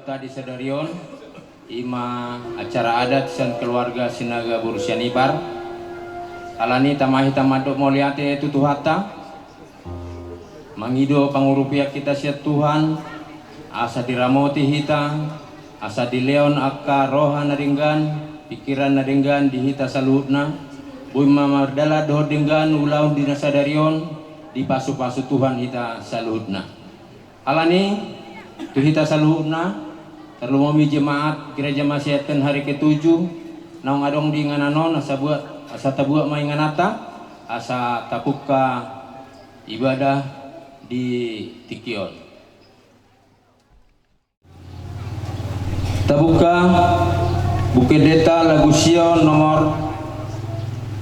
anggota di Sadarion ima acara adat san keluarga Sinaga Burusianibar alani tamahi tamadok moliate tutuhata mangido pangurupiak kita siat Tuhan asa diramoti hita asa dileon akka roha naringgan pikiran naringgan dihita saluhutna bui mamardala doh denggan ulaun dina Sadarion di pasu-pasu Tuhan hita saluhutna alani tu hita saluhutna terlumami jemaat gereja Masyiatan hari ke-7 naung adong di ngananon asa tabuak main nganata asa tapuka ibadah di Tikion tabuka Bukit Deta Lagu Sion nomor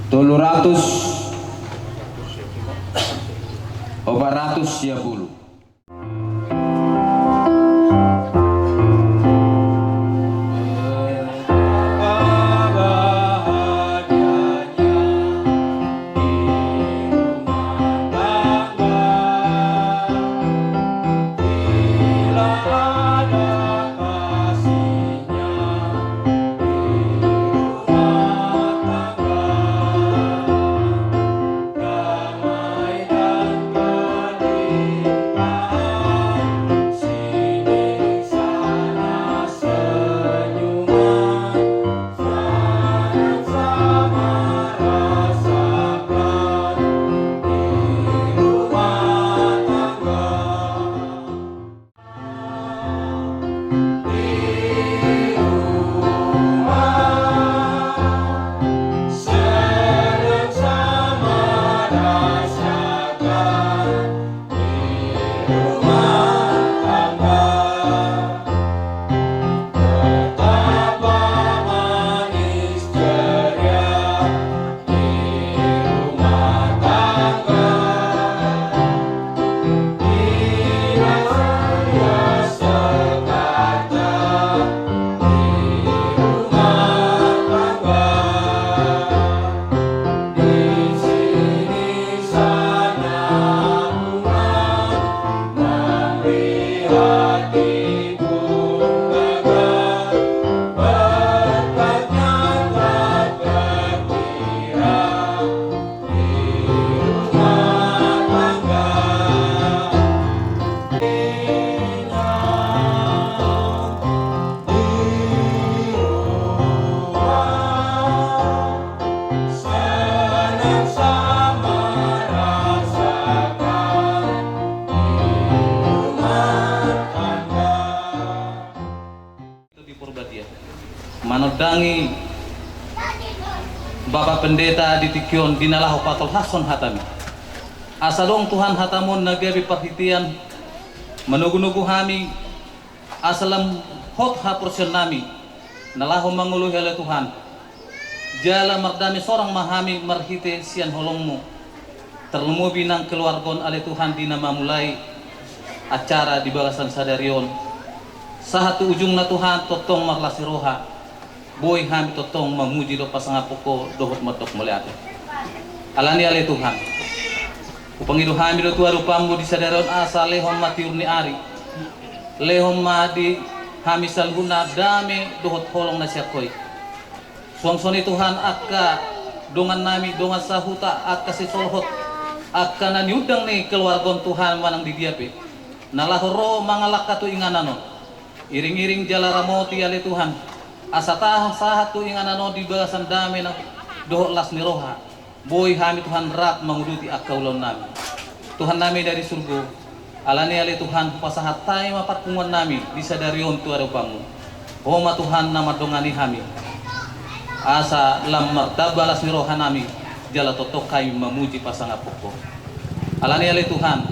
400 manodangi Bapak Pendeta di Tikion dinalahu patol hason hatami asalong Tuhan hatamun nagabi perhitian menugu-nugu hami asalam hot haporsion nami nalahu manguluh oleh Tuhan jala mardami sorang mahami marhite sian holongmu terlemu binang keluargon oleh Tuhan dina mamulai acara di balasan Sadarion sahatu ujungna Tuhan totong marlasi roha boy hami totong memuji do pasangapoko dohot matok melihat alani ale Tuhan upangido hami do tua rupamu di Sadarion asa lehon matiurni ari lehon madi hami salhuna dame dohot holong nasyakoi suang-suang Tuhan akka dongan nami dongan sahuta akka sisolhot akka naniudang ni keluargon Tuhan manang di diape nalahoro mangalakatu inganano iring-iring jala ramoti ale Tuhan asatah sahatu inganano di balasan dame na dohot las niroha boy hami Tuhan rat menguduti akaulon nami Tuhan nami dari surga alani ale Tuhan pasahat tay mapatpungan nami di Sadarion tu arupamu homa Tuhan nama dongani hami asa lam martaba las niroha nami jala totokai memuji pasangapoko alani ale Tuhan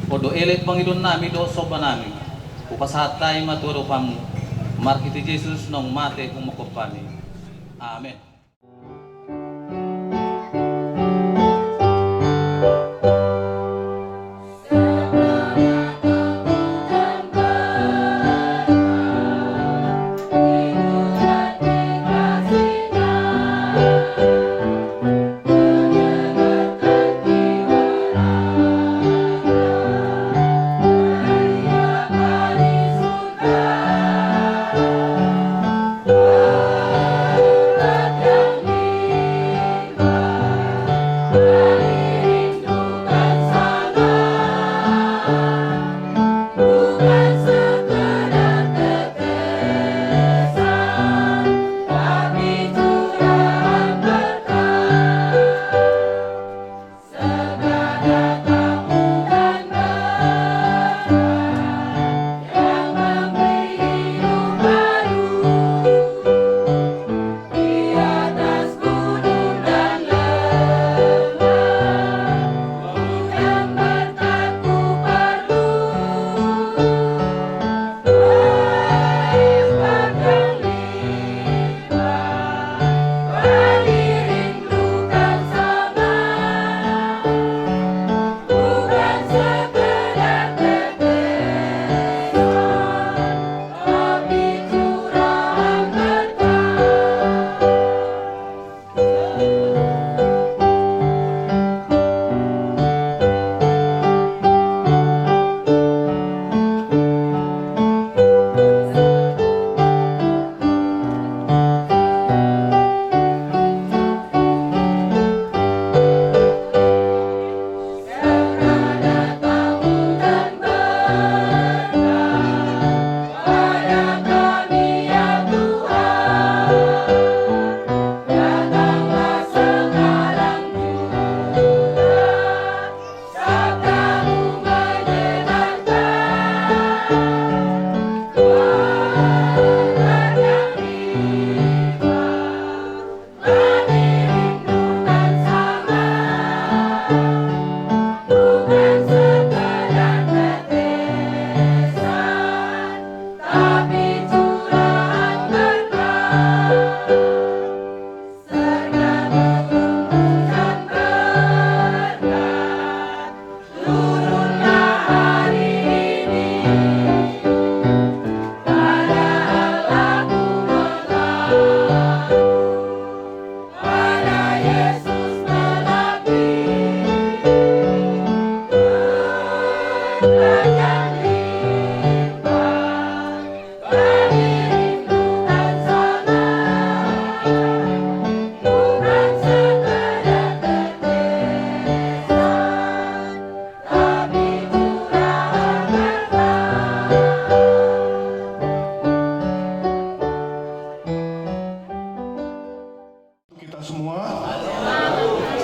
podo elet pangidon nami do soba nami upasahat tay matu arupamu markiti Yesus nong mate kumukopani amen.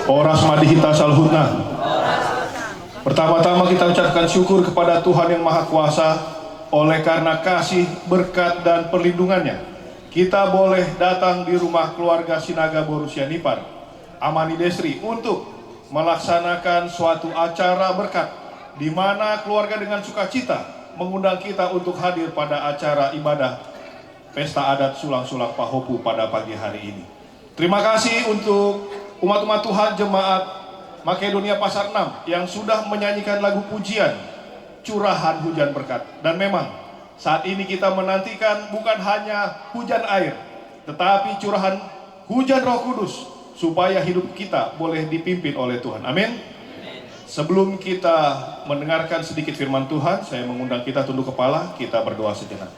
Oras madihita salhutna. Pertama-tama kita ucapkan syukur kepada Tuhan yang Maha Kuasa. Oleh karena kasih, berkat, dan perlindungannya, kita boleh datang di rumah keluarga Sinaga Borussia Nipar Amani Desri untuk melaksanakan suatu acara berkat, di mana keluarga dengan sukacita mengundang kita untuk hadir pada acara ibadah Pesta Adat Sulang-Sulang Pahopu pada pagi hari ini. Terima kasih untuk umat-umat Tuhan Jemaat Makedonia Pasar 6 yang sudah menyanyikan lagu pujian Curahan Hujan Berkat. Dan memang saat ini kita menantikan bukan hanya hujan air, tetapi curahan hujan Roh Kudus, supaya hidup kita boleh dipimpin oleh Tuhan. Amin. Sebelum kita mendengarkan sedikit firman Tuhan, saya mengundang kita tunduk kepala, kita berdoa sejenak.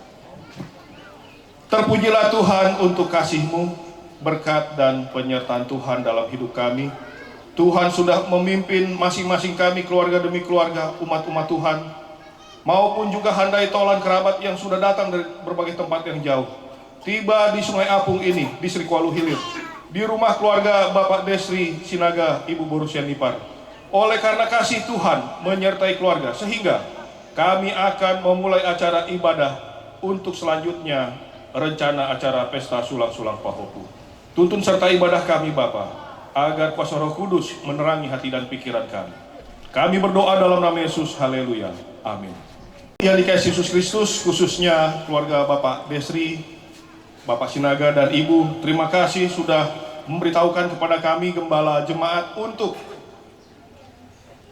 Terpujilah Tuhan untuk kasih-Mu, berkat dan penyertaan Tuhan dalam hidup kami. Tuhan sudah memimpin masing-masing kami, keluarga demi keluarga, umat-umat Tuhan, maupun juga handai tolan kerabat yang sudah datang dari berbagai tempat yang jauh, tiba di Sungai Apung ini, distrik Walu Hilir, di rumah keluarga Bapak Desri Sinaga Ibu Borussia Nipar. Oleh karena kasih Tuhan menyertai keluarga, sehingga kami akan memulai acara ibadah untuk selanjutnya rencana acara Pesta Sulang-Sulang Pahopu. Tuntun serta ibadah kami Bapa, agar kuasa Roh Kudus menerangi hati dan pikiran kami. Kami berdoa dalam nama Yesus, haleluya, amin. Yang dikasihi Yesus Kristus, khususnya keluarga Bapak Desri, Bapak Sinaga dan Ibu, terima kasih sudah memberitahukan kepada kami Gembala Jemaat untuk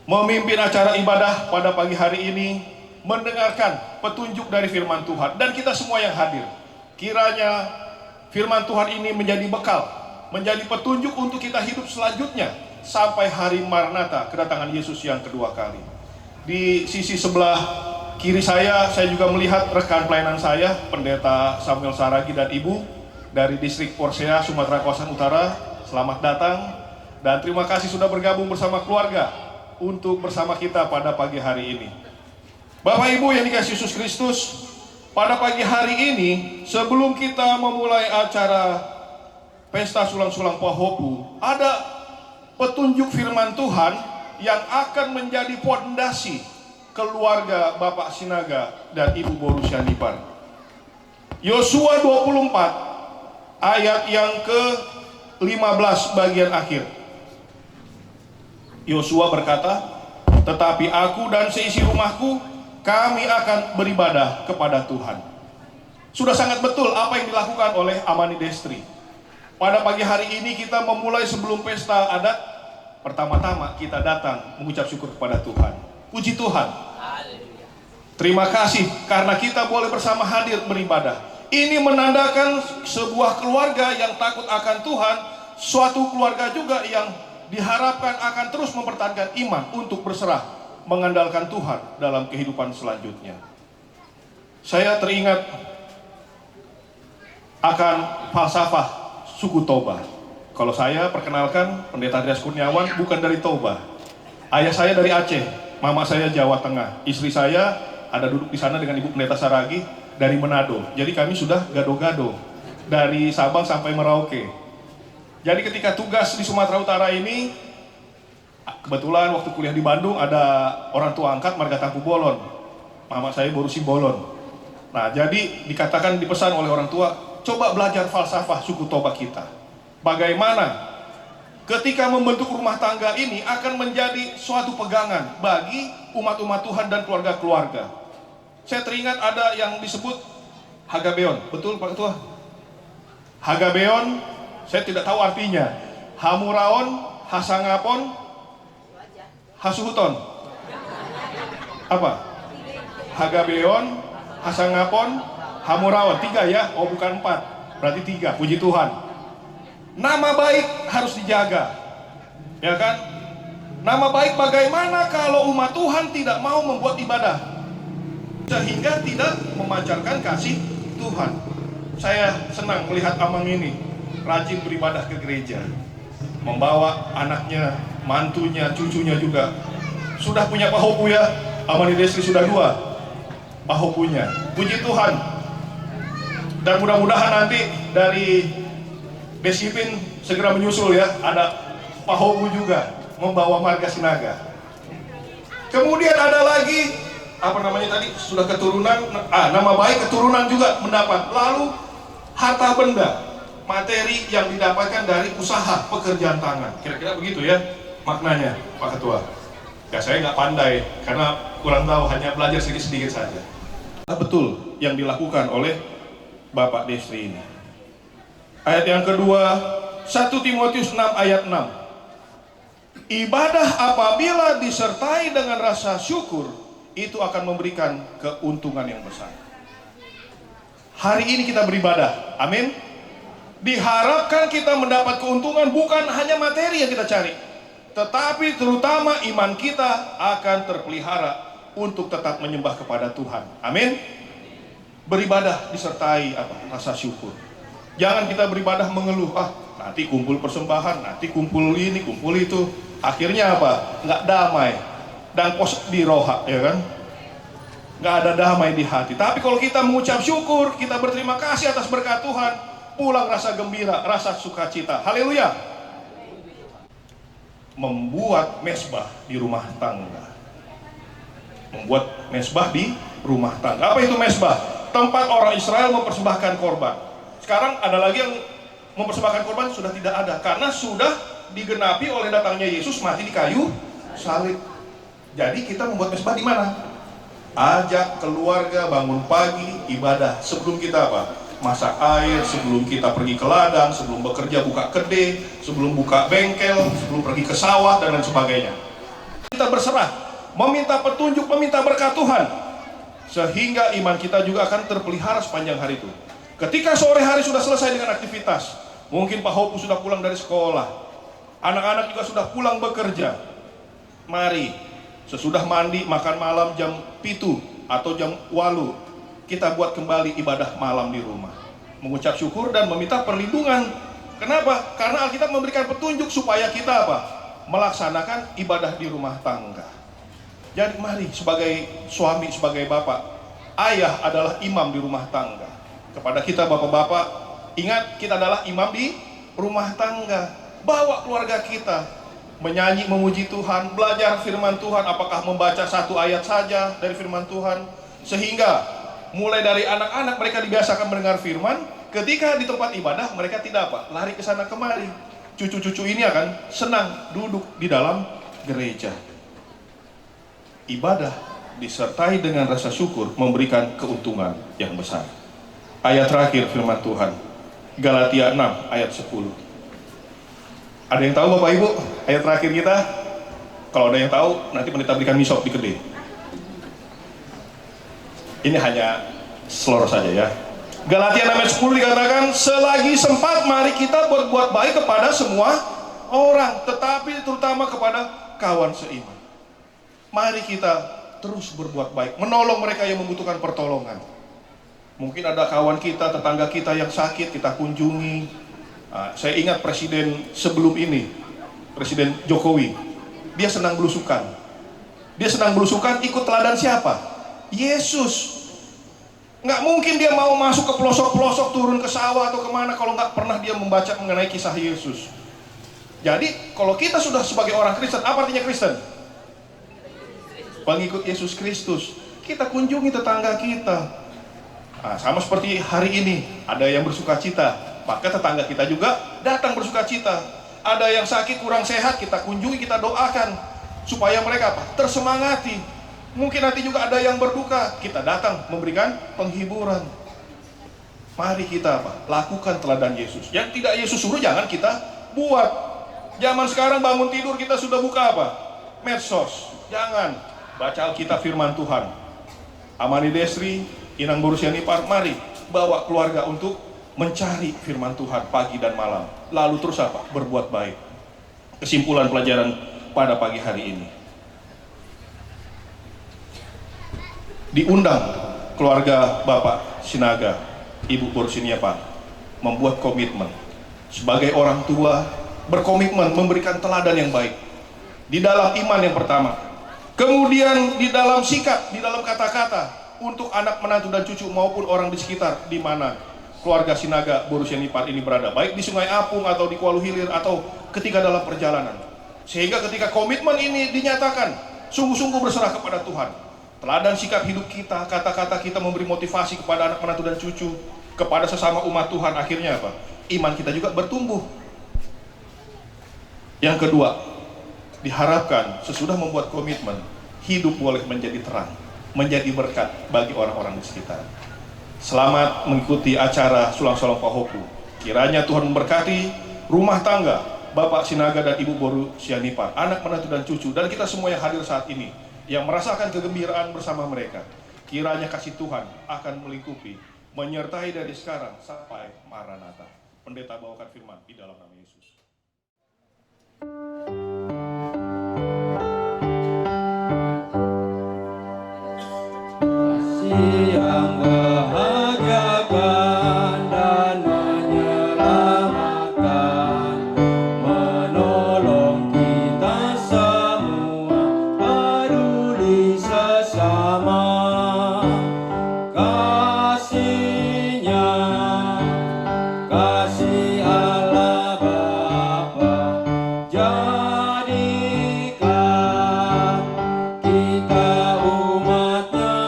memimpin acara ibadah pada pagi hari ini, mendengarkan petunjuk dari firman Tuhan, dan kita semua yang hadir. Kiranya firman Tuhan ini menjadi bekal, menjadi petunjuk untuk kita hidup selanjutnya sampai hari Maranatha, kedatangan Yesus yang kedua kali. Di sisi sebelah kiri saya juga melihat rekan pelayanan saya, Pendeta Samuel Saragi dan Ibu dari distrik Porsea, Sumatera Kawasan Utara. Selamat datang. Dan terima kasih sudah bergabung bersama keluarga untuk bersama kita pada pagi hari ini. Bapak Ibu yang dikasihi Yesus Kristus, pada pagi hari ini sebelum kita memulai acara Pesta Sulang-Sulang Pahopu, ada petunjuk firman Tuhan yang akan menjadi fondasi keluarga Bapak Sinaga dan Ibu Borussia Nipar. Yosua 24 ayat yang ke-15 bagian akhir. Yosua berkata, "Tetapi aku dan seisi rumahku, kami akan beribadah kepada Tuhan." Sudah sangat betul apa yang dilakukan oleh Amani Destri. Pada pagi hari ini kita memulai sebelum pesta adat, pertama-tama kita datang mengucap syukur kepada Tuhan. Puji Tuhan. Terima kasih karena kita boleh bersama hadir beribadah. Ini menandakan sebuah keluarga yang takut akan Tuhan, suatu keluarga juga yang diharapkan akan terus mempertahankan iman untuk berserah mengandalkan Tuhan dalam kehidupan selanjutnya. Saya teringat akan falsafah suku Toba. Kalau saya perkenalkan, Pendeta Andreas Kurniawan bukan dari Toba. Ayah saya dari Aceh, mama saya Jawa Tengah. Istri saya ada duduk di sana dengan Ibu Pendeta Saragi dari Manado. Jadi kami sudah gado-gado dari Sabang sampai Merauke. Jadi ketika tugas di Sumatera Utara ini, kebetulan waktu kuliah di Bandung ada orang tua angkat marga Tampu Bolon. Mama saya Borusi Bolon. Nah, jadi dikatakan dipesan oleh orang tua, coba belajar falsafah suku Toba kita. Bagaimana ketika membentuk rumah tangga ini akan menjadi suatu pegangan bagi umat-umat Tuhan dan keluarga-keluarga. Saya teringat ada yang disebut Hagabeon. Betul Pak Ketua? Hagabeon, saya tidak tahu artinya. Hamuraon, Hasangapon, Hasuhuton. Apa? Hagabeon, Hasangapon, Hamuraon. 3 ya? Oh bukan 4. Berarti 3. Puji Tuhan. Nama baik harus dijaga. Ya kan? Nama baik bagaimana kalau umat Tuhan tidak mau membuat ibadah? Sehingga tidak memancarkan kasih Tuhan. Saya senang melihat Amang ini rajin beribadah ke gereja, membawa anaknya, mantunya, cucunya juga. Sudah punya pahopu ya, Amani Destri sudah 2 pahopunya. Puji Tuhan. Dan mudah-mudahan nanti dari Besipin segera menyusul ya, ada pahopu juga membawa marga Sinaga. Kemudian ada lagi apa namanya tadi, sudah keturunan, nama baik keturunan juga mendapat. Lalu harta benda, materi yang didapatkan dari usaha pekerjaan tangan. Kira-kira begitu ya maknanya Pak Ketua. Ya saya nggak pandai karena kurang tahu, hanya belajar sedikit-sedikit saja. Betul yang dilakukan oleh Bapak Destri ini. Ayat yang kedua, 1 Timotius 6 ayat 6. Ibadah apabila disertai dengan rasa syukur, itu akan memberikan keuntungan yang besar. Hari ini kita beribadah, amin. Diharapkan kita mendapat keuntungan, bukan hanya materi yang kita cari, tetapi terutama iman kita akan terpelihara untuk tetap menyembah kepada Tuhan, amin. Beribadah disertai rasa syukur. Jangan kita beribadah mengeluh, nanti kumpul persembahan, nanti kumpul ini, kumpul itu. Akhirnya apa? Nggak damai dan pos di roha, ya kan? Nggak ada damai di hati. Tapi kalau kita mengucap syukur, kita berterima kasih atas berkat Tuhan, pulang rasa gembira, rasa sukacita. Haleluya. Membuat mesbah di rumah tangga. Membuat mesbah di rumah tangga. Apa itu mesbah? Tempat orang Israel mempersembahkan korban. Sekarang ada lagi yang mempersembahkan korban sudah tidak ada, karena sudah digenapi oleh datangnya Yesus mati di kayu salib. Jadi kita membuat mesbah di mana? Ajak keluarga bangun pagi ibadah. Sebelum kita masak air, sebelum kita pergi ke ladang, sebelum bekerja buka kedai, sebelum buka bengkel, sebelum pergi ke sawah dan lain sebagainya. Kita berserah, meminta petunjuk, meminta berkat Tuhan, sehingga iman kita juga akan terpelihara sepanjang hari itu. Ketika sore hari sudah selesai dengan aktivitas, mungkin Pak Hopu sudah pulang dari sekolah, anak-anak juga sudah pulang bekerja. Mari, sesudah mandi, makan malam jam 7 atau jam 8, kita buat kembali ibadah malam di rumah. Mengucap syukur dan meminta perlindungan Kenapa? Karena Alkitab memberikan petunjuk supaya kita apa? Melaksanakan ibadah di rumah tangga. Jadi mari sebagai suami, sebagai bapak, ayah adalah imam di rumah tangga. Kepada kita bapak-bapak, ingat kita adalah imam di rumah tangga. Bawa keluarga kita menyanyi, memuji Tuhan, belajar firman Tuhan, apakah membaca satu ayat saja dari firman Tuhan, sehingga mulai dari anak-anak mereka dibiasakan mendengar firman. Ketika di tempat ibadah mereka tidak apa? Lari ke sana kemari. Cucu-cucu ini akan senang duduk di dalam gereja. Ibadah disertai dengan rasa syukur memberikan keuntungan yang besar. Ayat terakhir firman Tuhan, Galatia 6 ayat 10. Ada yang tahu Bapak Ibu ayat terakhir kita? Kalau ada yang tahu, nanti pendeta berikan misop di gede. Ini hanya selor saja ya. Galatia 6 ayat 10 dikatakan, selagi sempat mari kita berbuat baik kepada semua orang, tetapi terutama kepada kawan seiman. Mari kita terus berbuat baik, menolong mereka yang membutuhkan pertolongan. Mungkin ada kawan kita, tetangga kita yang sakit, kita kunjungi. Saya ingat presiden sebelum ini, Presiden Jokowi, dia senang belusukan. Dia senang belusukan ikut teladan siapa? Yesus. Nggak mungkin dia mau masuk ke pelosok-pelosok, turun ke sawah atau kemana kalau nggak pernah dia membaca mengenai kisah Yesus. Jadi kalau kita sudah sebagai orang Kristen, apa artinya Kristen? Pengikut Yesus Kristus. Kita kunjungi tetangga kita. Sama seperti hari ini, ada yang bersuka cita, maka tetangga kita juga datang bersuka cita. Ada yang sakit kurang sehat, kita kunjungi, kita doakan supaya mereka apa? Tersemangati. Mungkin nanti juga ada yang berduka, kita datang memberikan penghiburan. Mari kita apa? Lakukan teladan Yesus. Yang tidak Yesus suruh jangan kita buat. Zaman sekarang bangun tidur kita sudah buka apa? Medsos. Jangan. Baca Alkitab firman Tuhan. Amani Desri, Inang Borusianipar, mari bawa keluarga untuk mencari firman Tuhan pagi dan malam. Lalu terus apa? Berbuat baik. Kesimpulan pelajaran pada pagi hari ini. Diundang keluarga Bapak Sinaga, Ibu Borusianipar membuat komitmen sebagai orang tua, berkomitmen memberikan teladan yang baik di dalam iman yang pertama, kemudian di dalam sikap, di dalam kata-kata untuk anak menantu dan cucu maupun orang di sekitar di mana keluarga Sinaga Borusianipar ini berada, baik di Sungai Apung atau di Kuala Hilir atau ketika dalam perjalanan, sehingga ketika komitmen ini dinyatakan sungguh-sungguh berserah kepada Tuhan. Teladan sikap hidup kita, kata-kata kita memberi motivasi kepada anak menantu dan cucu, kepada sesama umat Tuhan, akhirnya apa? Iman kita juga bertumbuh. Yang kedua, diharapkan sesudah membuat komitmen, hidup boleh menjadi terang, menjadi berkat bagi orang-orang di sekitar. Selamat mengikuti acara Sulang Solong Pahopu. Kiranya Tuhan memberkati rumah tangga Bapak Sinaga dan Ibu Borusianipar, anak menantu dan cucu, dan kita semua yang hadir saat ini, yang merasakan kegembiraan bersama mereka. Kiranya kasih Tuhan akan melingkupi, menyertai dari sekarang sampai Maranatha. Pendeta bawakan firman di dalam nama Yesus. Kasih yang bahagiakan dan menyelamatkan, menolong kita semua, peduli sesama. Kasih-Nya, kasih Allah Bapa, jadikan kita umat-Nya.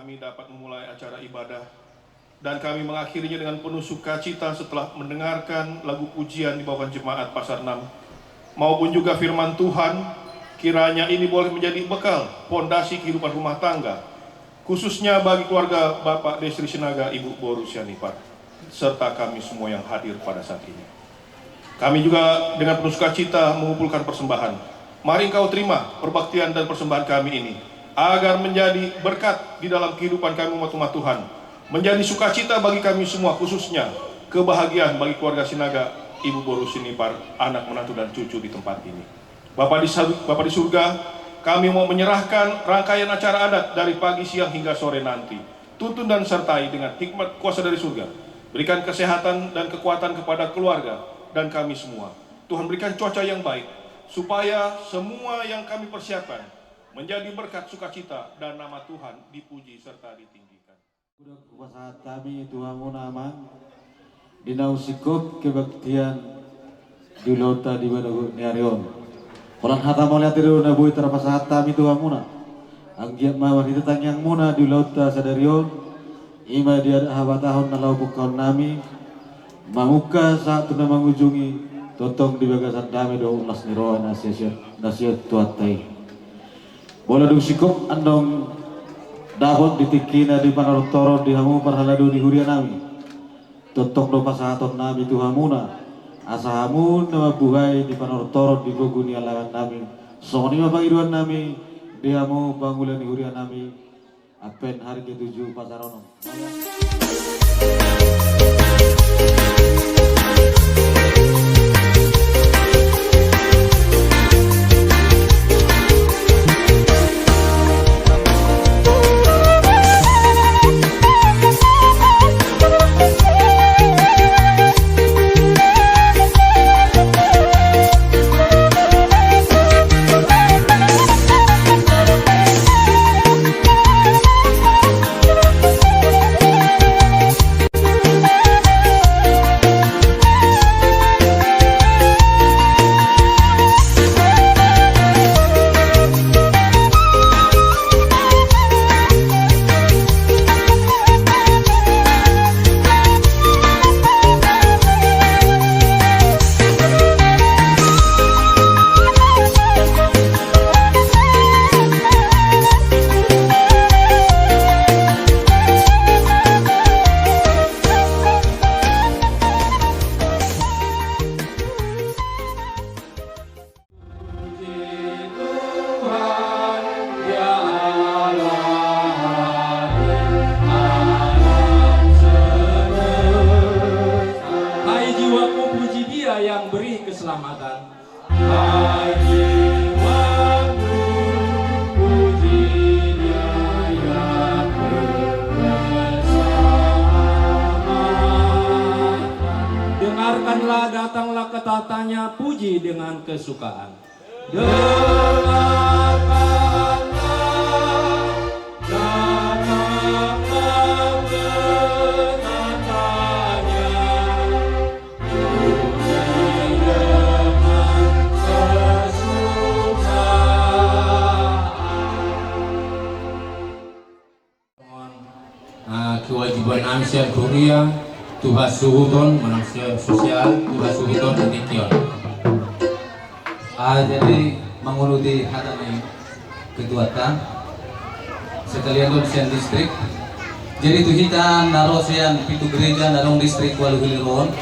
kami dapat memulai acara ibadah dan kami mengakhirinya dengan penuh sukacita setelah mendengarkan lagu pujian di bawah jemaat Pasar 6 maupun juga firman Tuhan. Kiranya ini boleh menjadi bekal pondasi kehidupan rumah tangga, khususnya bagi keluarga Bapak Desri Sinaga, Ibu Boru Sianipar, serta kami semua yang hadir pada saat ini. Kami juga dengan penuh sukacita mengumpulkan persembahan. Mari Engkau terima perbaktian dan persembahan kami ini, agar menjadi berkat di dalam kehidupan kami umat-umat Tuhan, menjadi sukacita bagi kami semua, khususnya kebahagiaan bagi keluarga Sinaga, Ibu Boru Sianipar, anak menantu dan cucu di tempat ini. Bapak di surga, kami mau menyerahkan rangkaian acara adat dari pagi, siang hingga sore nanti. Tuntun dan sertai dengan hikmat kuasa dari surga. Berikan kesehatan dan kekuatan kepada keluarga dan kami semua. Tuhan berikan cuaca yang baik, supaya semua yang kami persiapkan menjadi berkat sukacita dan nama Tuhan dipuji serta ditinggikan. Kuasa kami Tuhan nama dinausikop kebaktian di lota di badagu niarion. Orang hata melihat dulu nabu terpasat kami Tuhan muna. Anggiat mawar itu tangyang muna di lota sadarion. Ima dia habatahon nalau bukaun nami. Mamuka saat tuna mengunjungi totong di bagasan dami do ulas niroan nasihat tuatai. Bola dung sikop andong dahon ditikina di panarotoro di hamu parhaladu di huria nami. Totong do pasahaton nami tuhamuna. Asa hamun nama buhay di panarotoro di goguni alawan nami. Soni mapangiruan nami di hamu bangulan di huria nami. Apen hari ke-7 pasarono. Dengarkanlah, datanglah ke tatanya, puji dengan kesukaan. Dengarkanlah, datanglah ke tatanya, puji dengan kesukaan. Kewajiban amsyar Korea Tuhan suhuton manusia sosial Tuhan suhuton demikian. Jadi menguruti hadani ketuatan sekalian dosen distrik. Jadi tu kita narosian pitu gereja narong distrik Waluhiliron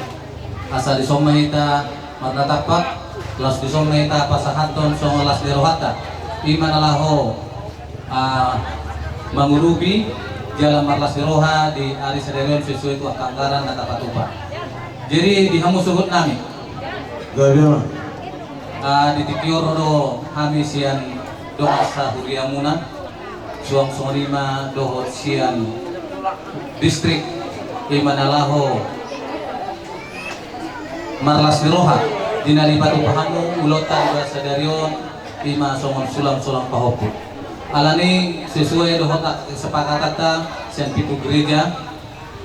asal disoma kita marnatapak las disoma kita pasahanton songo las derohata iman alaho mengurubi jalan marlas deroha di ari saderion sesuai tu anggaran dan tapatupa. Jadi di hamu suhut nami Gabriel di tikior do kami sian doa sahuriamuna suang sonima do sian distrik imanalaho marlas deroha dinari batu pahamu ulotan bahasa darion ima songon sulam pahopu alani sesuai doa sepakatan sian pitu gereja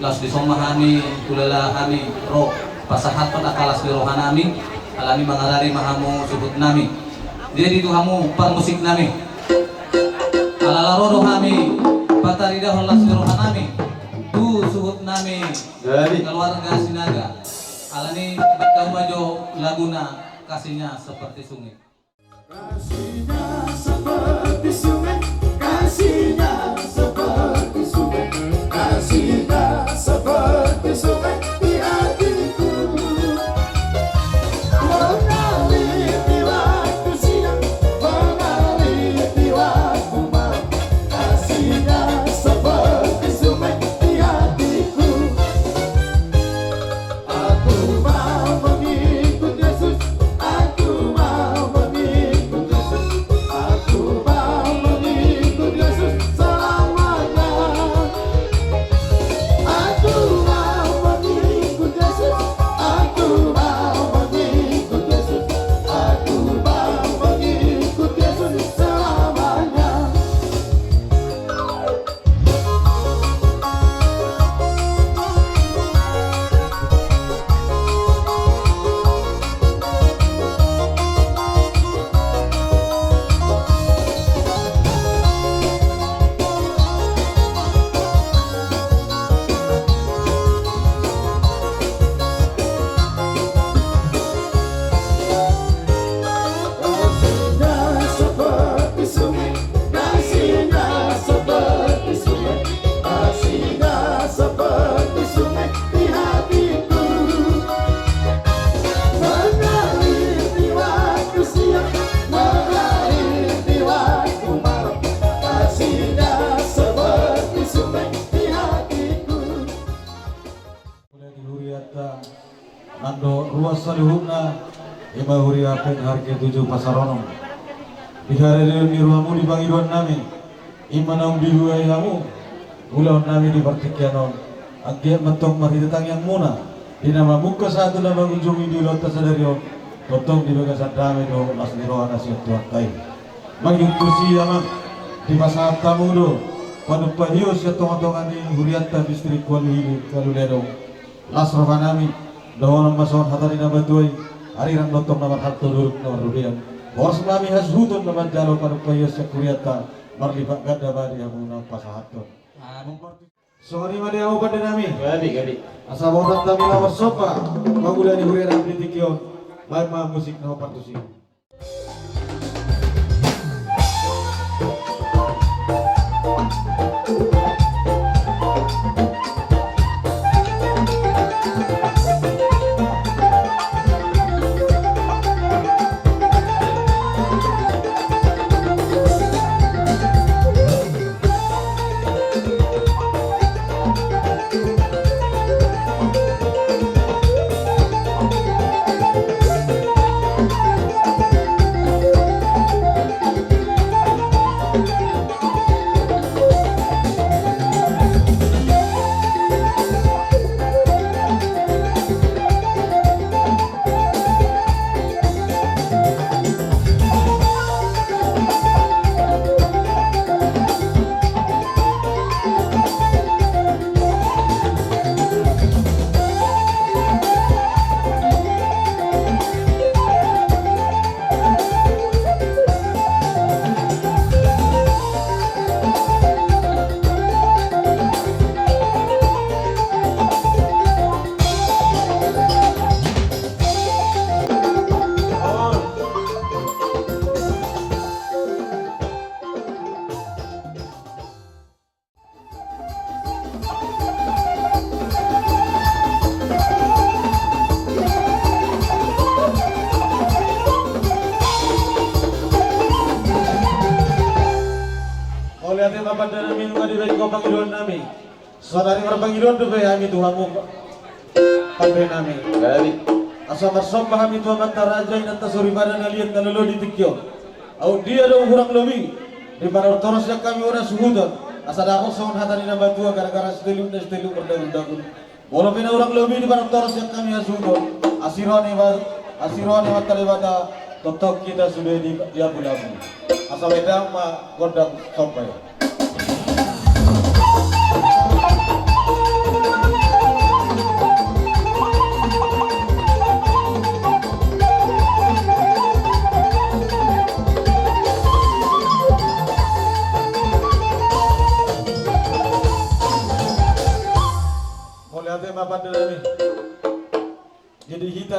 las disomahami tulala kami roh pasahat pada kalas deroha nami alani mangarari mahamu sebut nami jadi itu hamu par musik nami alalaro do kami Pataridah Allah seluruhan nami tu suhut nami Jadi keluarga Sinaga alani kita maju laguna kasihnya seperti sungai. Kasihnya seperti sungai, kasihnya seperti sungai, kasihnya seperti sungai di hatiku. Mengalir di waktu siang, mengalir di waktu malam, kasihnya seperti sungai di hatiku. Aku mau mengikut Yesus, aku mau mengikut Yesus, aku mau mengikut Yesus selamanya. Aku mau mengikut Yesus, aku mau mengikut Yesus, aku mau mengikut Yesus selamanya. Kasihnya seperti sungai, kasihnya seperti sungai, kasihnya seperti sungai di hatiku. Mengalir di waktu siang, mengalir di waktu malam, kasihnya seperti sungai di hatiku. mulai di huriata nando ruas saluhuna ima huriapen harga 7 pasarono di hari di ruamu di bangiruan nami ima nang bihuai kamu ulau nami di partikianon agak mentong mari datang yang muna di nama muka satu nama kunjungi di lota sadario totong di bagas adame do mas niroan asyik tuan kai mangyung kursi ama di masa tamu do panu pahios ya tonga-tonga ni huriata bistri kualu hibu kualu ledong lasrofa nami dawan mason hatari nama tuai ariran notong nomor harto duruk nomor rupiah bos nami hashutun nomor jalo panu pahios ya kuriata marlibat gada badi hamuna pasahaton sorry made au pada nami gadi asa bodat nami nomor sopa maguda di huriata kritikio baik musik nomor partusi. Oleh bapak dan minum di bagi kau panggilan nami. Saudari berpanggilan tu kami Tuhanmu pandai nami. Asa marsok kami Tuhan mata raja yang atas suribana nalian nalolo di tikyo. Au dia dong kurang lebih di mana toros yang kami orang suhudan. Asa dah aku soal hatani nama tua gara-gara seteluk berdaun-daun. Walaupun orang lebih di mana toros yang kami suhudan. Asironi mata lewata totok kita sudah di abu-abu. Asa wedang ma godang sampai.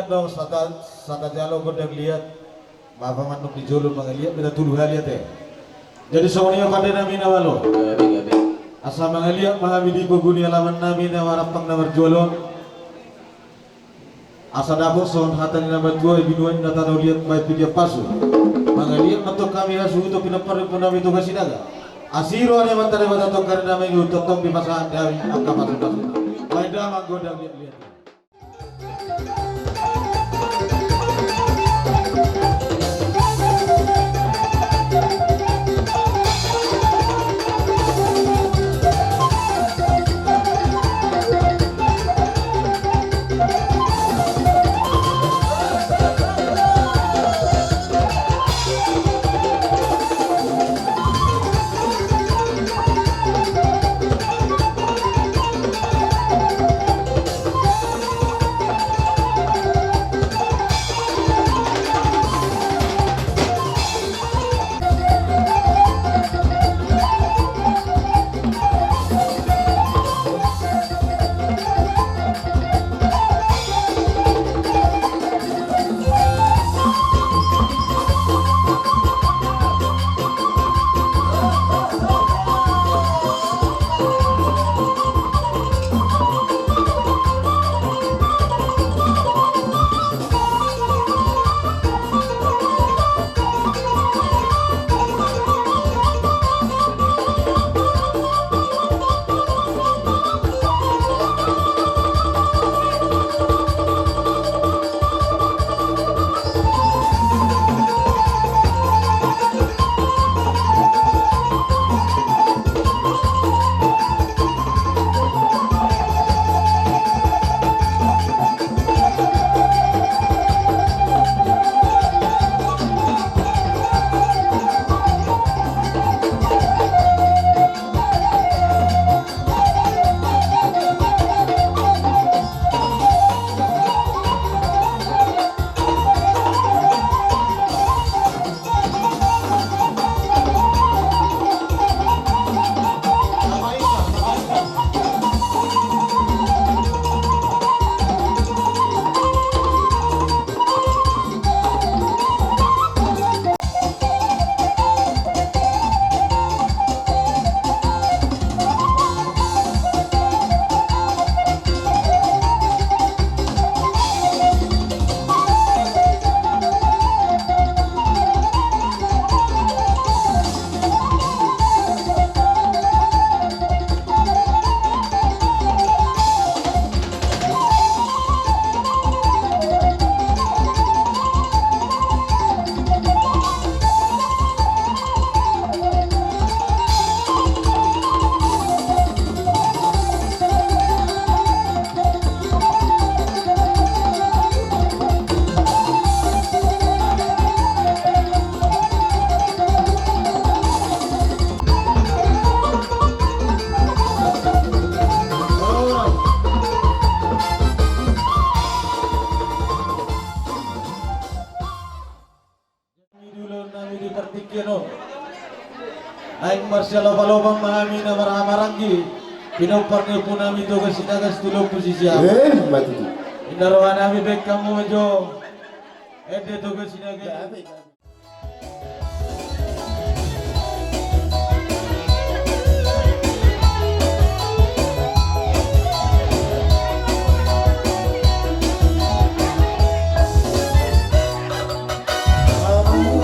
lihat dong sata jalo kodang lihat Bapak manuk di jolon mga lihat beda tuluh lihat ya. Jadi soalnya pada nami nawalo. Asa mga lihat mga bidi paguni alaman nami na warapang na marjolon. Asa dapok son hatan na madua ibinuan na tanaw lihat may pigya paso. Mga lihat matok kami na suhuto pinaparin po namin ito kasinaga. Asiro ane mantare bata tokar na may utotong di masa dawi angka pasu-pasu. May damang godang lihat-lihat. Aing Marsial lobang mahami na maramarangi pinoparnil po namin ito kasi nagas tulong posisi ako. Mati. Inarawan namin baik kamu medyo ede to kasi nagas. Oh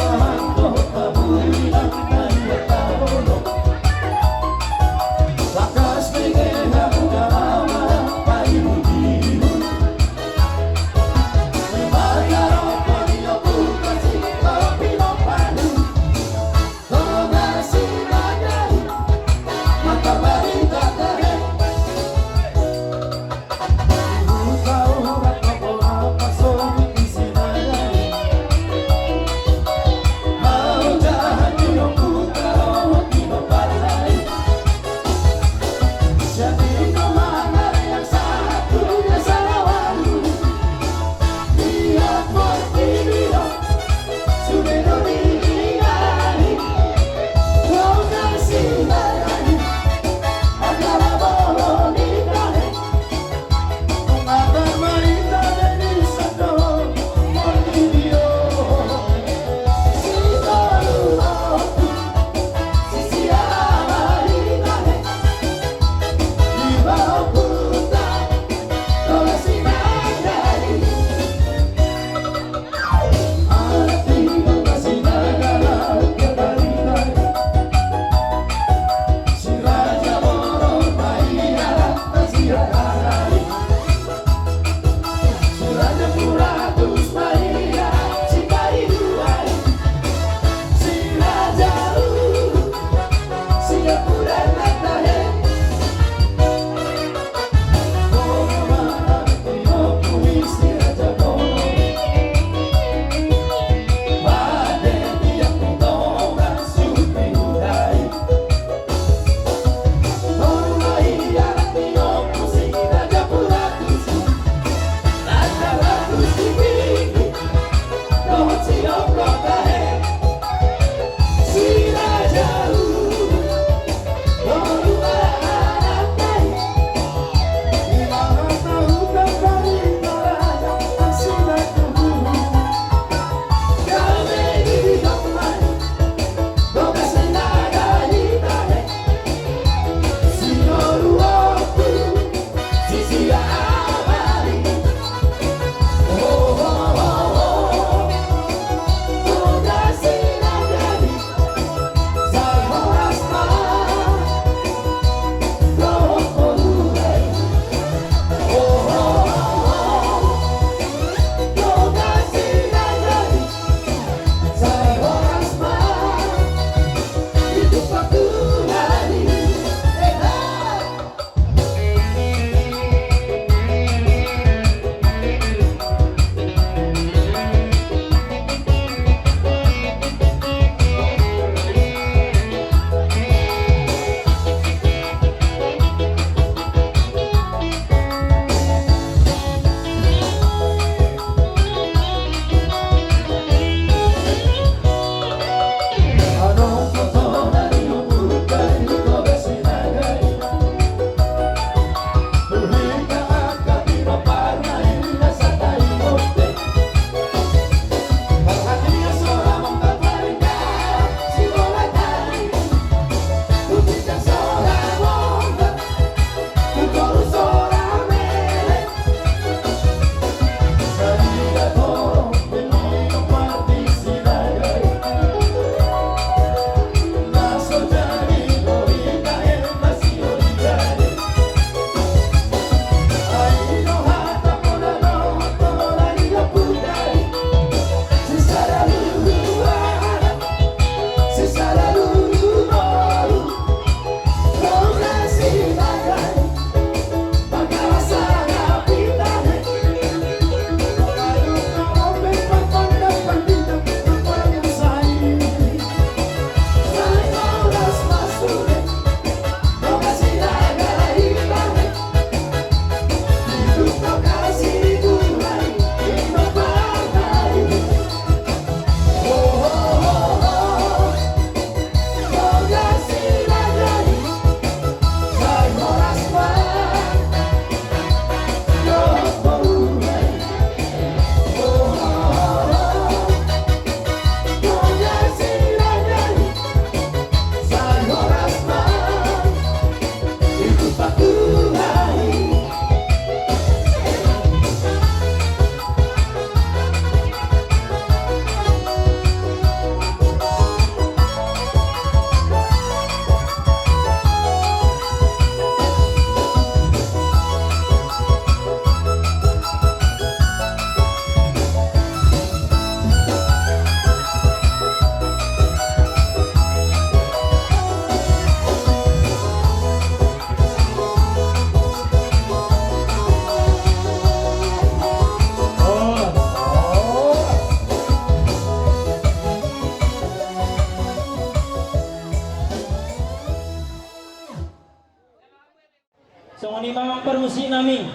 Tunggu ni mamang permusik nami.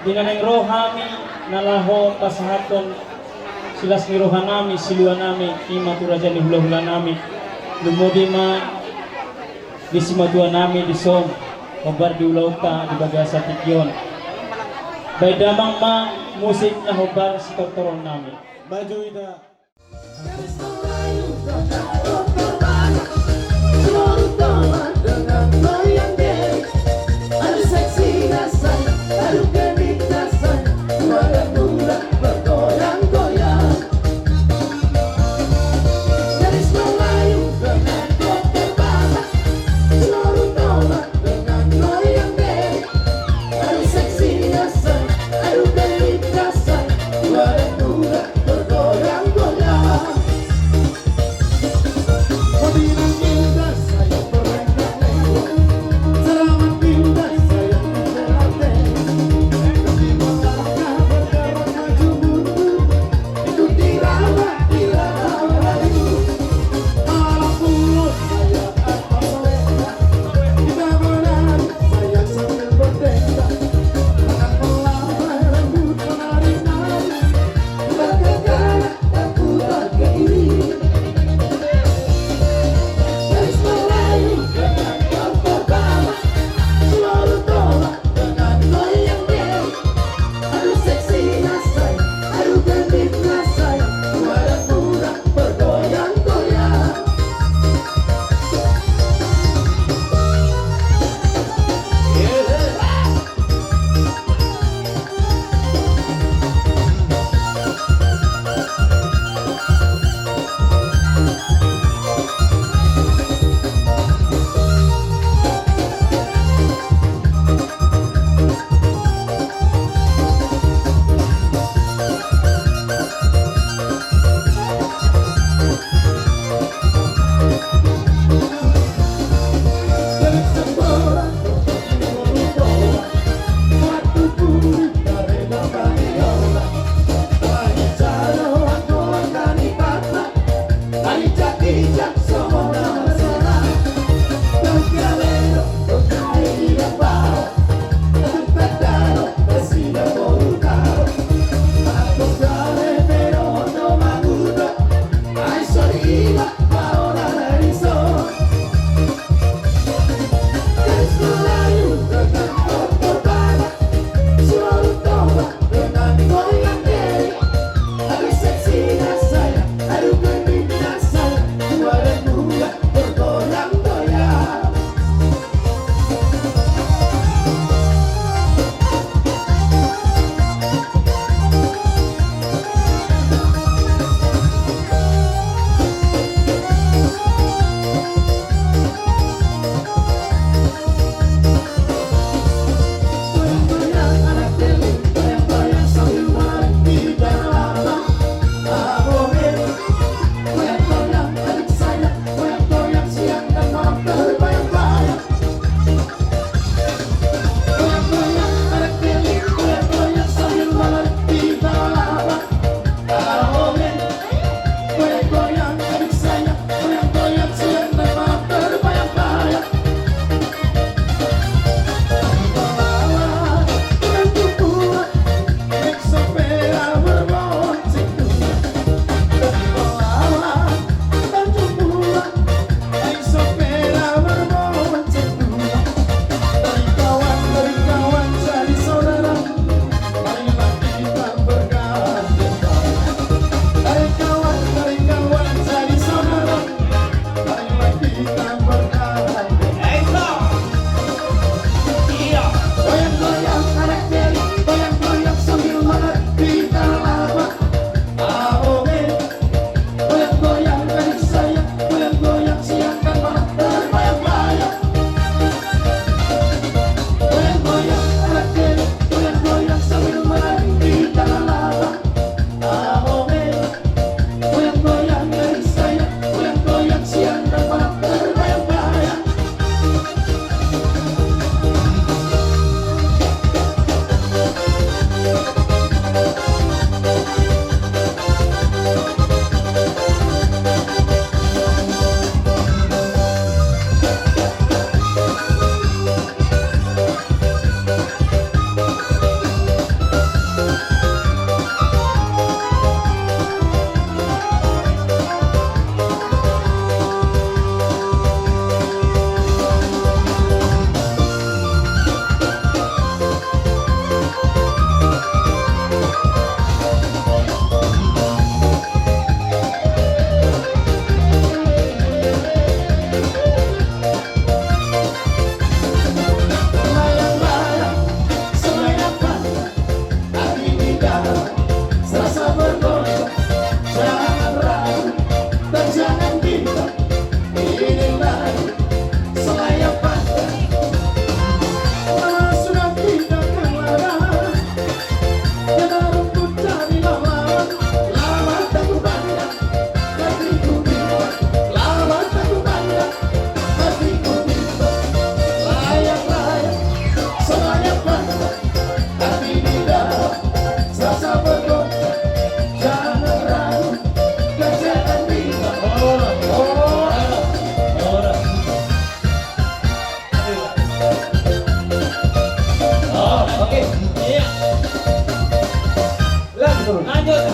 Dinaneng rohami nalaho pasahaton silas ni rohanami siluan nami ima turaja ni hula-hula nami lumodi ma di simatua nami di som hobar di ulauta di bagasa tikyon bay damang ma musik na hobar si tortoron nami Maju ida. Seluruh taman dengan goyang dek. Aduh seksi rasanya, aduh gemik rasanya, tua dan muda bergoyang-goyang. Garis Melayu dengan koper basah. Seluruh taman dengan goyang dek. Aduh seksi rasanya, aduh gemik rasanya, tua dan muda bergoyang-goyang. Mobil indah saya berenggang.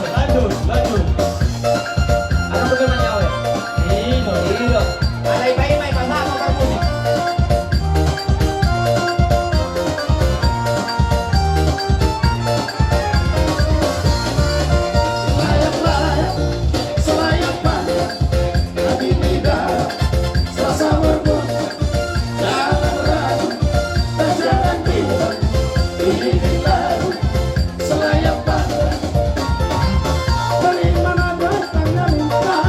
Lanjut, lanjut. Ano bagaimana nyawa? Ino. Iyo. Alay pa may pasama ka mo. Layak-layak, selayak pandang, hati tidak serasa berbunga. Jangan ragu dan jangan bimbang, ini lagu selayak pandang. Dari mana datangnya minta,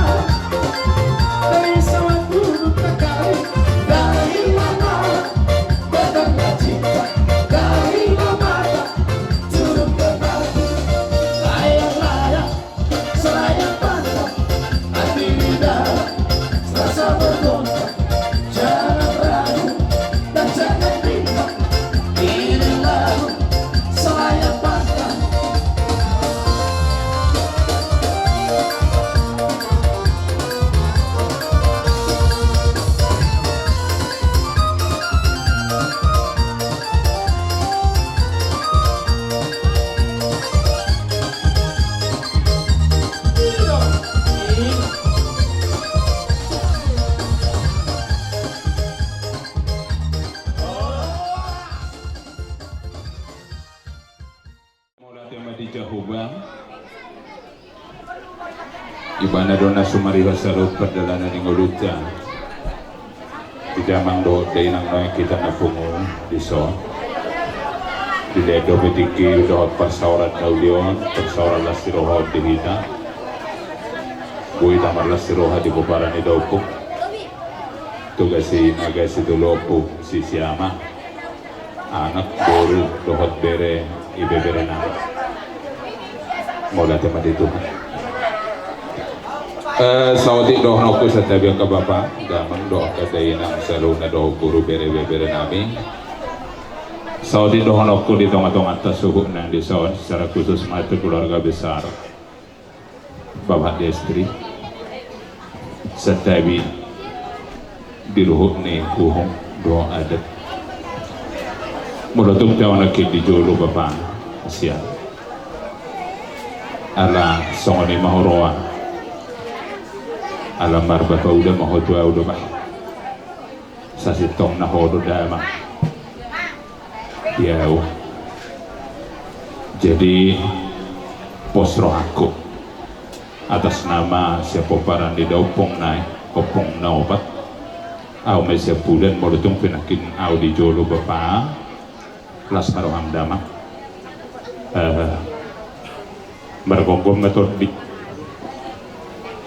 dari sawah duduk kekali, dari mana datangnya cinta, dari mana turun ke batu. Layak-layak, selayak pandang, hati di dalam serasa bergoncang. Jangan ragu dan jangan bimbang, ini lagu selayak pandang. Mula tema di Jahubang Ibana dona sumari wasalut perdalanan yang nguluta di damang do dainang noy kita napungun di so di dedo betiki dohot persaurat naudion persaurat lasirohot di hita bui tamar lasiroha di buparan di daupuk tugasi nagasi tulopu si siama anak buru dohot bere ibe bere nama mula tema di Tuhan saudi doh noku setabiak ke bapa damang doh kadainang saluna doh guru bere bere nami saudi doh noku di tengah-tengah atas suhu nang di sawan secara khusus mata keluarga besar bapak destri setabi di luhut ni uhum doh adat mulatung tawana kid di jolo bapak siya ala songoni mahoroa ala marba pa udah mahotua udah bah sasitong na hodo dama diaw jadi posro aku atas nama siapa paran di daupong nai kopong naupat au may siya pulan mulutung pinakin au di jolo bapa kelas maroham dama bergonggong metode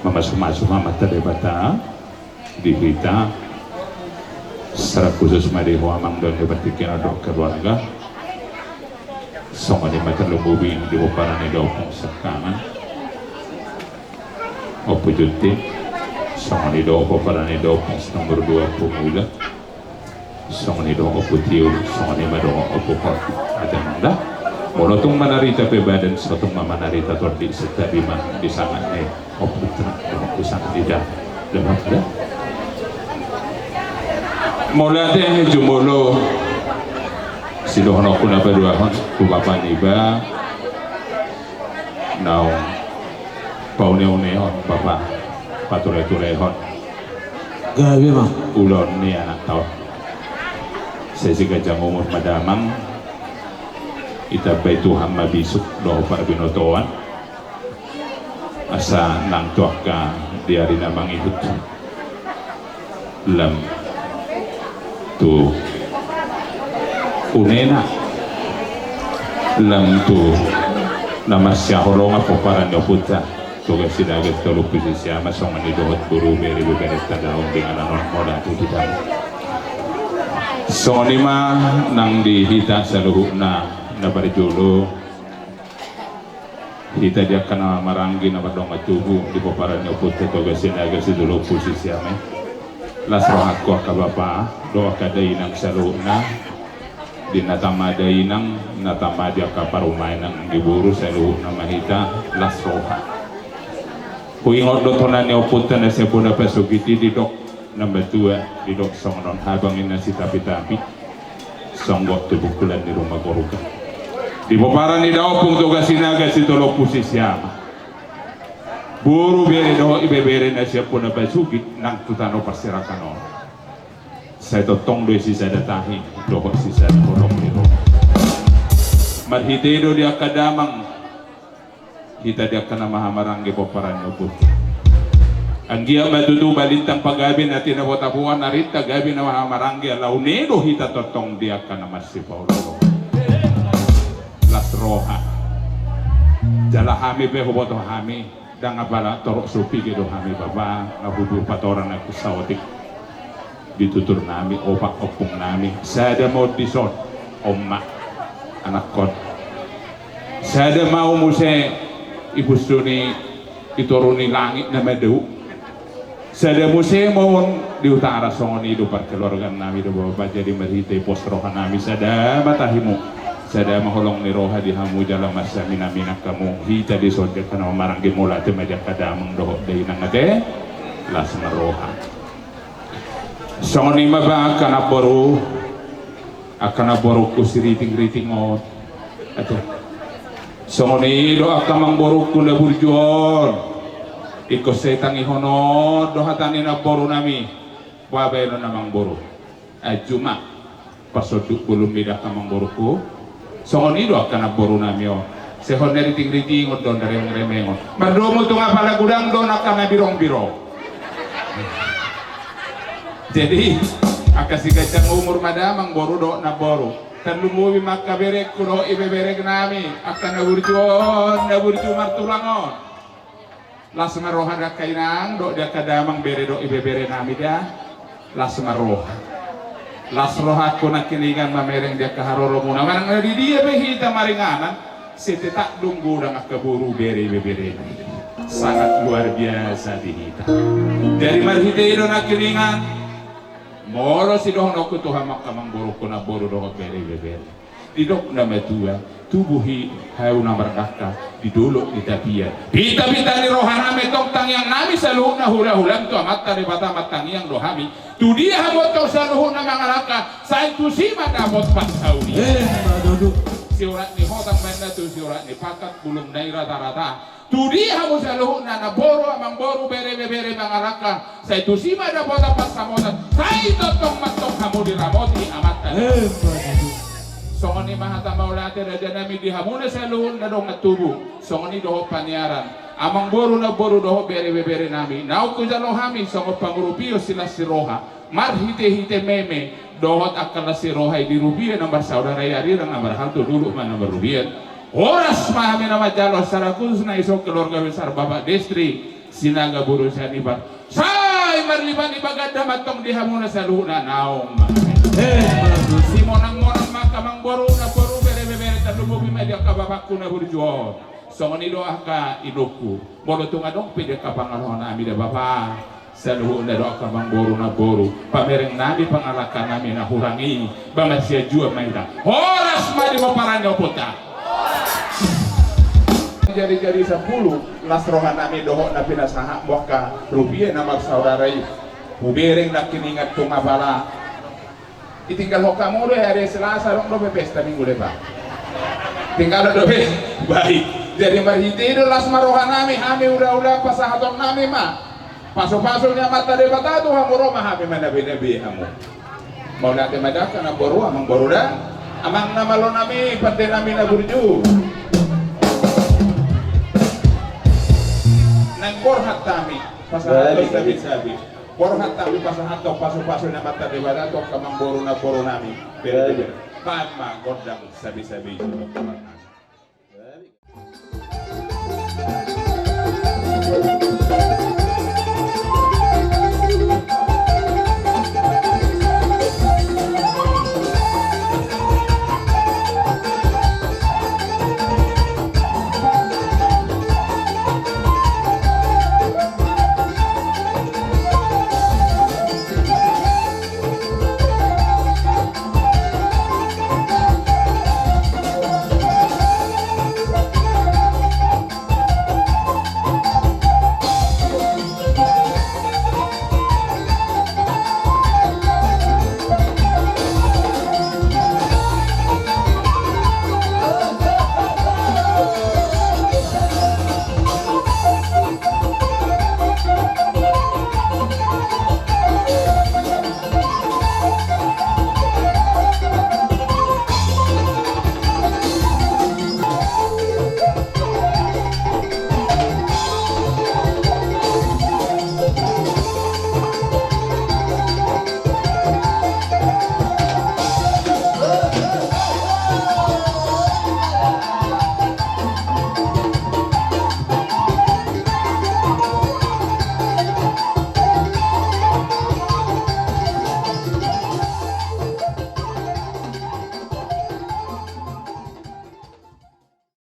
memasuk-masuk mata debata di kita secara khusus madi huamang dan dibatikin ada keluarga songo di mata lumbubin di buparan di daupong sekangan opo junti songo di buparan di daupong nomor 2 pemula songo di opo tiul songo di madong opo kopi ada manda molotong manarita pe badan sotong mamanarita tordi setabi man di sana opo di sana tidak lemah dah mula teh jumolo sidohno kuna berdua hon ku bapa niba nau paune hon bapa patule hon Gawe mah. ulon ni anak tau sesi gajah umur madamang ita baitu hamma bisuk doh par binotoan asa nang tuak ka diari namang ikut lam tu unena lam tu nama syahorong apa paran puta tugas sinagat tolong posisi ama songan di dohot buru beri beri tadaung dengan anon moda tu kita sonima nang di hita saluhuna na barjolo hita dia kana maranggi na badong tubuh di paparan yo putte tugas sinagat si dulu posisi ama lasro hakko ka bapa doa kadainang saluhuna di natamadainang natamadia ka parumainang diburu saluhuna mahita lasroha Huingot dotonan ni opunta na siya po na pasugiti di dok number 2 di dok songon habang ina si tapi-tapi songgot tubukulan di rumah koruka di paparan ni daw pong tugas sinaga si tolo posisya buru bere do ibebere na siya po na basugit nang tutano pasirakano. Sa totong do si sada tahi do si sada porong niro. Marhitedo dia kadamang kita dia kana mahamarangge po paranyo po. Ang giya matutu balintang paggabi natin na botapuan narita gabi na mahamarangge launido hita totong dia kana masipaw. Las roha. Jala hami pe huboto hami danga bala torok supi gitu hami baba ngabubu patoran aku sawatik ditutur nami opak opung nami sada mau disot omma anak kot sada mau muse ibu suni ituruni langit na medu sada muse mau di utara songoni do keluarga nami do baba jadi merhite postrohan nami sada matahimu sada maholong ni roha di hamu dalam masa minamina kamu hita di sodja kana marangge mula te meja kadamang doho dei nangate las maroha songoni maba kana boru akana boru kusiriting-riting ot ato songoni do akamang boru kula burjon iko setang ihono do hatani na boru nami wabeno namang boru ajuma pasoduk belum bidah kamang boruku songoni do kana boru namio sehon dari ting-riting ot don dari remeng madomo tu ngapala gudang do nakana birong-birong. Jadi akasi kacang umur madamang boru do na boru tan lumuwi makaberek kudo ibeberek nami akan naburju martulangon las marohan kainang do dia kadamang bere do ibebere nami dia las maroha las roha ko nakiningan mamereng dia kaharoro muna manang di dia behita maringanan sete tak dunggu dang akaburu bere ibebere sangat luar biasa dihita dari marhite do nakiningan moro si doh no kutu hamak kamang boru kuna boru doh bere bere di dok na metua tubuhi hayu na markaka di dulu di tapia pita ni rohana metong tang yang nami saluh na hula hulam tu amat tari bata matang yang dohami tu dia hamot kau saluh na mangalaka sain tu si madamot pat saudi siurat ni hotang menda tu siurat ni pakat bulung nai rata-rata tu dia hamu saluh na boru amang boru bere bere mangalaka sai tu si mada bota pas samotan sai totong matong hamu diramoti amat songoni mahata maulate raja nami dihamuna saluh na dong tubuh songoni doho panyaran amang boru na boru doho bere bere nami nau ku jalo hami songo pangurupio sila siroha mar hite meme dohot akala siroha di rubia nomor saudara yari dan nomor hantu dulu mana nomor rubia oras mahami nama jalo secara khusus na iso keluarga besar bapak destri sinaga buru sanibar say marliban ibagada matong dihamuna saluh na naong si monang-monang makamang boru na boru bere tandubo bimedia kababakku na burjuon songoni doa ka idoku bolo tunga dong pede kapangalon nami da bapa saluh na doa kamang boru na boru pamereng nami pangalakan nami na hurangi bangat sia jua maida horas mari maparanyo pota jadi 10 las rohan nami doho na pinasaha boka rupiah nama saudarai hubereng na kiningat tumabala itinggal hokamu deh hari Selasa dong do pesta minggu deh pak tinggal do baik jadi marhite itu las marohan nami udah pasahaton nami mah paso-pasonya mata de bata tuh hamu roma hami mana bebe hamu mau nanti madak kana boru amang boru dah amang nama lo nami pante nami na burju nang borhat tami pasahaton sabi borhat tami pasahaton paso-paso na mata de bata tuh kamang boru nami bebe pama godang sabi-sabi